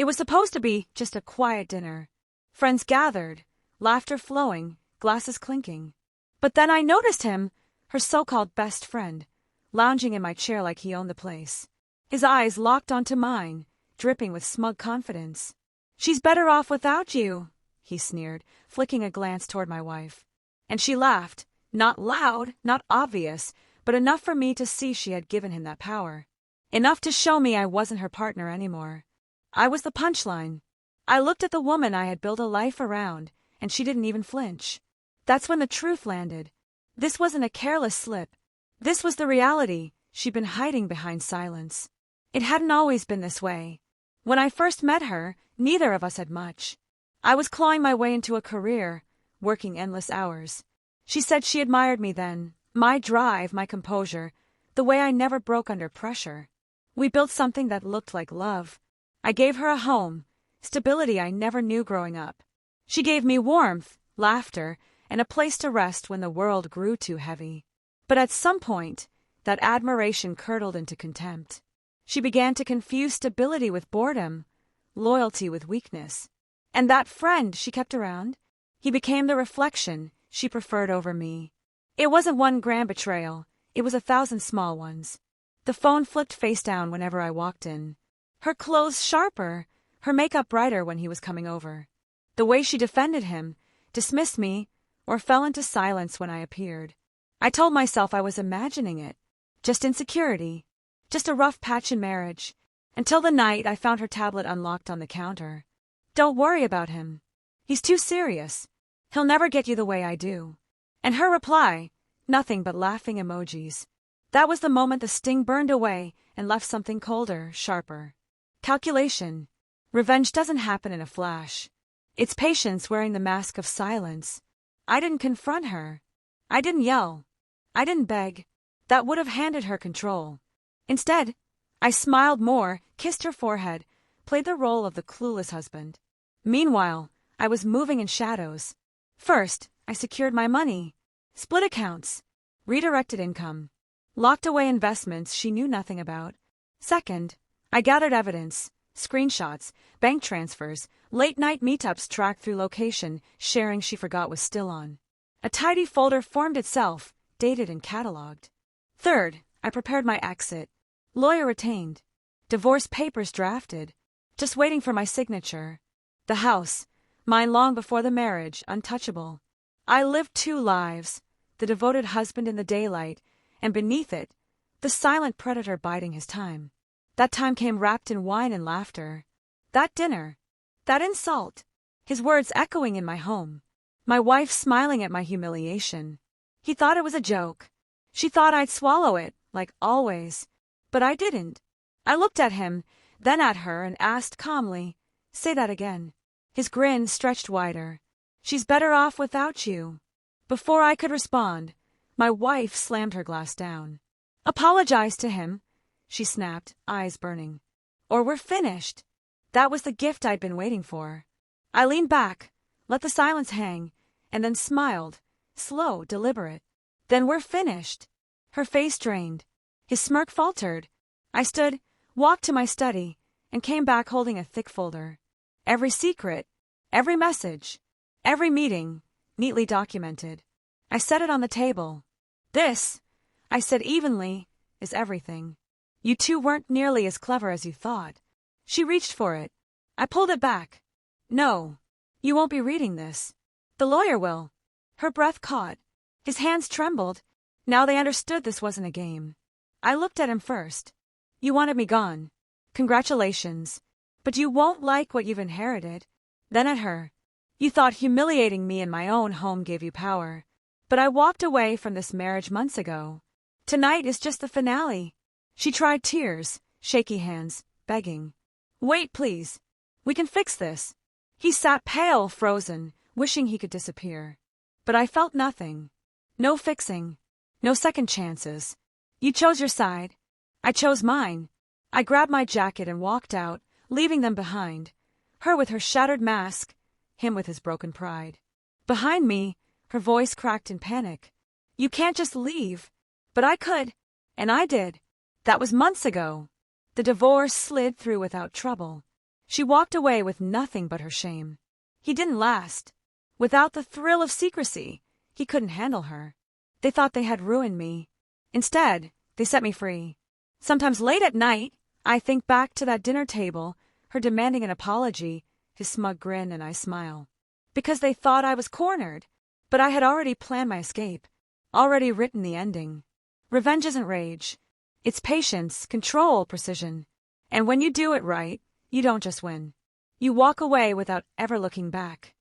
It was supposed to be just a quiet dinner. Friends gathered, laughter flowing, glasses clinking. But then I noticed him, her so-called best friend, lounging in my chair like he owned the place. His eyes locked onto mine, dripping with smug confidence. "She's better off without you," he sneered, flicking a glance toward my wife. And she laughed, not loud, not obvious, but enough for me to see she had given him that power. Enough to show me I wasn't her partner anymore. I was the punchline. I looked at the woman I had built a life around, and she didn't even flinch. That's when the truth landed. This wasn't a careless slip. This was the reality she'd been hiding behind silence. It hadn't always been this way. When I first met her, neither of us had much. I was clawing my way into a career, working endless hours. She said she admired me then, my drive, my composure, the way I never broke under pressure. We built something that looked like love. I gave her a home, stability I never knew growing up. She gave me warmth, laughter, and a place to rest when the world grew too heavy. But at some point, that admiration curdled into contempt. She began to confuse stability with boredom, loyalty with weakness. And that friend she kept around, he became the reflection she preferred over me. It wasn't one grand betrayal, it was 1,000 small ones. The phone flipped face down whenever I walked in. Her clothes sharper, her makeup brighter when he was coming over. The way she defended him, dismissed me, or fell into silence when I appeared. I told myself I was imagining it. Just insecurity. Just a rough patch in marriage. Until the night I found her tablet unlocked on the counter. "Don't worry about him. He's too serious. He'll never get you the way I do." And her reply, nothing but laughing emojis. That was the moment the sting burned away and left something colder, sharper. Calculation. Revenge doesn't happen in a flash. It's patience wearing the mask of silence. I didn't confront her. I didn't yell. I didn't beg. That would have handed her control. Instead, I smiled more, kissed her forehead, played the role of the clueless husband. Meanwhile, I was moving in shadows. First, I secured my money, split accounts, redirected income, locked away investments she knew nothing about. Second, I gathered evidence, screenshots, bank transfers, late-night meetups tracked through location, sharing she forgot was still on. A tidy folder formed itself, dated and cataloged. Third, I prepared my exit. Lawyer retained. Divorce papers drafted. Just waiting for my signature. The house, mine long before the marriage, untouchable. I lived 2 lives, the devoted husband in the daylight, and beneath it, the silent predator biding his time. That time came wrapped in wine and laughter. That dinner. That insult. His words echoing in my home. My wife smiling at my humiliation. He thought it was a joke. She thought I'd swallow it, like always. But I didn't. I looked at him, then at her, and asked calmly, "Say that again." His grin stretched wider. "She's better off without you." Before I could respond, my wife slammed her glass down. "Apologize to him," she snapped, eyes burning. "Or we're finished." That was the gift I'd been waiting for. I leaned back, let the silence hang, and then smiled, slow, deliberate. "Then we're finished." Her face drained. His smirk faltered. I stood, walked to my study, and came back holding a thick folder. Every secret, every message, every meeting, neatly documented. I set it on the table. "This," I said evenly, "is everything. You two weren't nearly as clever as you thought." She reached for it. I pulled it back. "No, you won't be reading this. The lawyer will." Her breath caught. His hands trembled. Now they understood this wasn't a game. I looked at him first. "You wanted me gone. Congratulations. But you won't like what you've inherited." Then at her. "You thought humiliating me in my own home gave you power. But I walked away from this marriage months ago. Tonight is just the finale." She tried tears, shaky hands, begging. "Wait, please. We can fix this." He sat pale, frozen, wishing he could disappear. But I felt nothing. No fixing. No second chances. You chose your side. I chose mine. I grabbed my jacket and walked out, leaving them behind. Her with her shattered mask, him with his broken pride. Behind me, her voice cracked in panic. "You can't just leave." But I could. And I did. That was months ago. The divorce slid through without trouble. She walked away with nothing but her shame. He didn't last. Without the thrill of secrecy, he couldn't handle her. They thought they had ruined me. Instead, they set me free. Sometimes late at night, I think back to that dinner table, her demanding an apology, his smug grin, and I smile. Because they thought I was cornered, but I had already planned my escape, already written the ending. Revenge isn't rage. It's patience, control, precision. And when you do it right, you don't just win. You walk away without ever looking back.